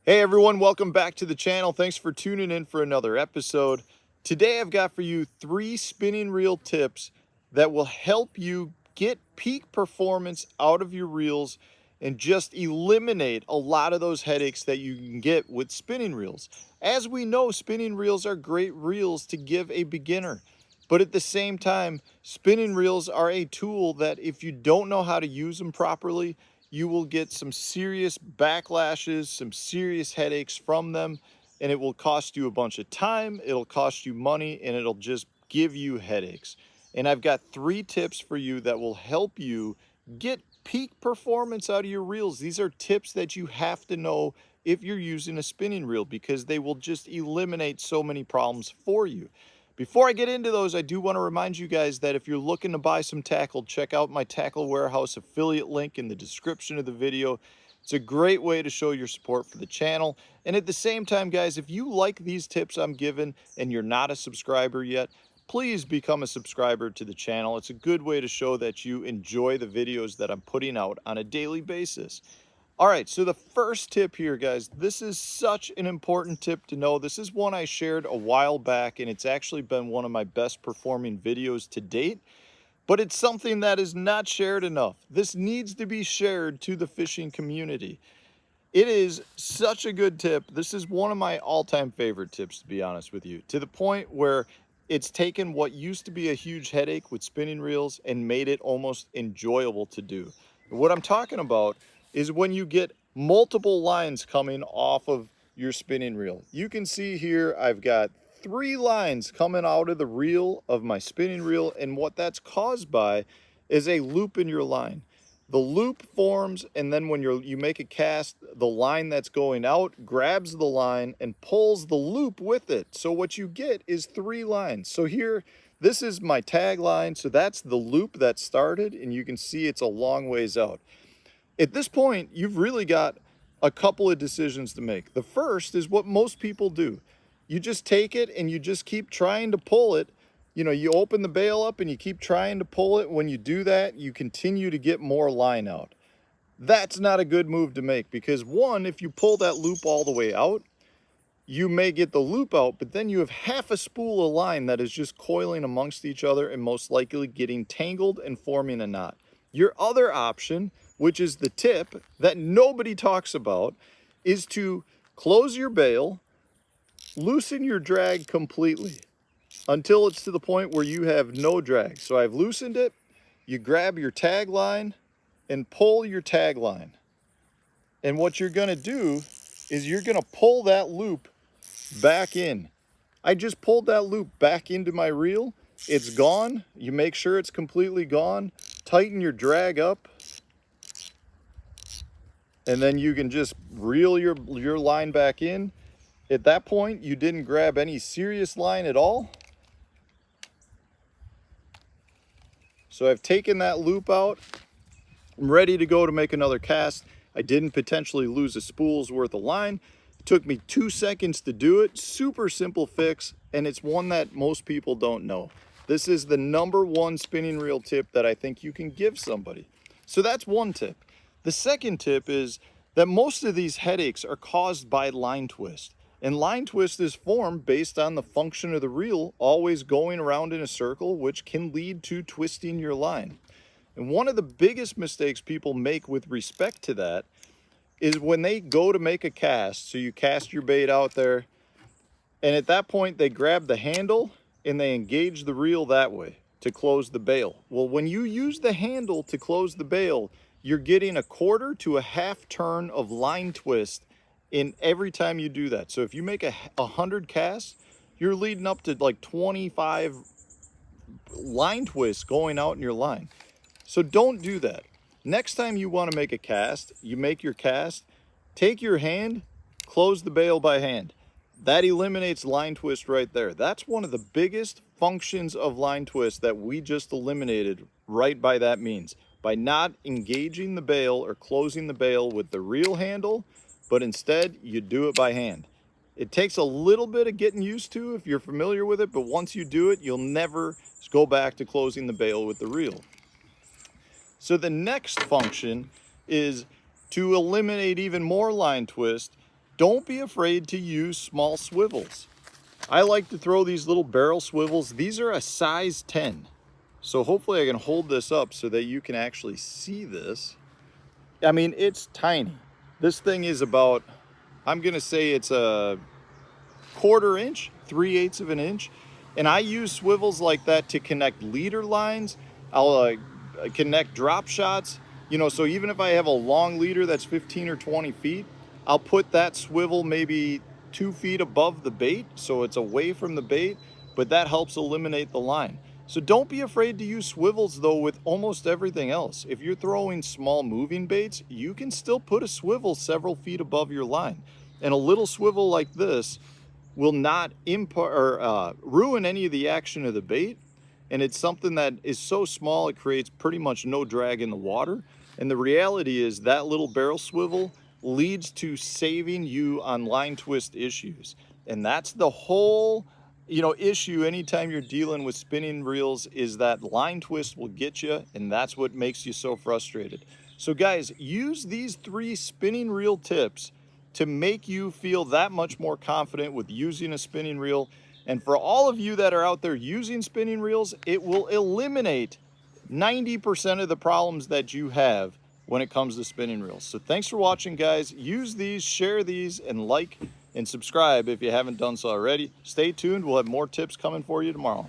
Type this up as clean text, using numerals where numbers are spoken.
Hey everyone, welcome back to the channel. Thanks for tuning in for another episode. Today I've got for you 3 spinning reel tips that will help you get peak performance out of your reels and just eliminate a lot of those headaches that you can get with spinning reels. As we know, spinning reels are great reels to give a beginner. But at the same time, spinning reels are a tool that if you don't know how to use them properly, you will get some serious backlashes, some serious headaches from them, and it will cost you a bunch of time, it'll cost you money, and it'll just give you headaches. And I've got 3 tips for you that will help you get peak performance out of your reels. These are tips that you have to know if you're using a spinning reel because they will just eliminate so many problems for you. Before I get into those, I do want to remind you guys that if you're looking to buy some tackle, check out my Tackle Warehouse affiliate link in the description of the video. It's a great way to show your support for the channel. And at the same time, guys, if you like these tips I'm giving and you're not a subscriber yet, please become a subscriber to the channel. It's a good way to show that you enjoy the videos that I'm putting out on a daily basis. All right, so the first tip here, guys, this is such an important tip to know. This is one I shared a while back, and it's actually been one of my best performing videos to date, but it's something that is not shared enough. This needs to be shared to the fishing community. It is such a good tip. This is one of my all-time favorite tips, to be honest with you, to the point where it's taken what used to be a huge headache with spinning reels and made it almost enjoyable to do. What I'm talking about is when you get multiple lines coming off of your spinning reel. You can see here I've got 3 lines coming out of the reel of my spinning reel, and what that's caused by is a loop in your line. The loop forms, and then when you make a cast, the line that's going out grabs the line and pulls the loop with it. So what you get is 3 lines. So here, this is my tag line. So that's the loop that started, and you can see it's a long ways out. At this point, you've really got a couple of decisions to make. The first is what most people do. You just take it and you just keep trying to pull it. You know, you open the bail up and you keep trying to pull it. When you do that, you continue to get more line out. That's not a good move to make because one, if you pull that loop all the way out, you may get the loop out, but then you have half a spool of line that is just coiling amongst each other and most likely getting tangled and forming a knot. Your other option, which is the tip that nobody talks about, is to close your bail, loosen your drag completely until it's to the point where you have no drag. So I've loosened it. You grab your tag line and pull your tag line. And what you're going to do is you're going to pull that loop back in. I just pulled that loop back into my reel. It's gone. You make sure it's completely gone. Tighten your drag up. And then you can just reel your line back in. At that point, you didn't grab any serious line at all. So I've taken that loop out. I'm ready to go to make another cast. I didn't potentially lose a spool's worth of line. It took me 2 seconds to do it. Super simple fix, and it's one that most people don't know. This is the #1 spinning reel tip that I think you can give somebody. So that's one tip. The second tip is that most of these headaches are caused by line twist. And line twist is formed based on the function of the reel always going around in a circle, which can lead to twisting your line. And one of the biggest mistakes people make with respect to that is when they go to make a cast. So you cast your bait out there, and at that point they grab the handle and they engage the reel that way to close the bail. Well, when you use the handle to close the bail, you're getting a 1/4 to a 1/2 turn of line twist in every time you do that. So if you make 100 casts, you're leading up to like 25 line twists going out in your line. So don't do that. Next time you want to make a cast, you make your cast, take your hand, close the bail by hand. That eliminates line twist right there. That's one of the biggest functions of line twist that we just eliminated right by that means. By not engaging the bail or closing the bail with the reel handle, but instead you do it by hand. It takes a little bit of getting used to if you're familiar with it, but once you do it, you'll never go back to closing the bail with the reel. So the next function is to eliminate even more line twist. don't be afraid to use small swivels. I like to throw these little barrel swivels. These are a size 10. So hopefully I can hold this up so that you can actually see this. I mean, it's tiny. This thing is about, I'm gonna say it's a 1/4 inch, 3/8 of an inch. And I use swivels like that to connect leader lines. I'll connect drop shots. You know, so even if I have a long leader that's 15 or 20 feet, I'll put that swivel maybe 2 feet above the bait, so it's away from the bait, but that helps eliminate the line. So don't be afraid to use swivels though with almost everything else. If you're throwing small moving baits, you can still put a swivel several feet above your line. And a little swivel like this will not ruin any of the action of the bait. And it's something that is so small, it creates pretty much no drag in the water. And the reality is that little barrel swivel leads to saving you on line twist issues. And that's the whole, issue anytime you're dealing with spinning reels, is that line twist will get you, and that's what makes you so frustrated. So guys, use these 3 spinning reel tips to make you feel that much more confident with using a spinning reel. And for all of you that are out there using spinning reels, it will eliminate 90% of the problems that you have when it comes to spinning reels. So thanks for watching, guys. Use these, share these, and like and subscribe if you haven't done so already. Stay tuned. We'll have more tips coming for you tomorrow.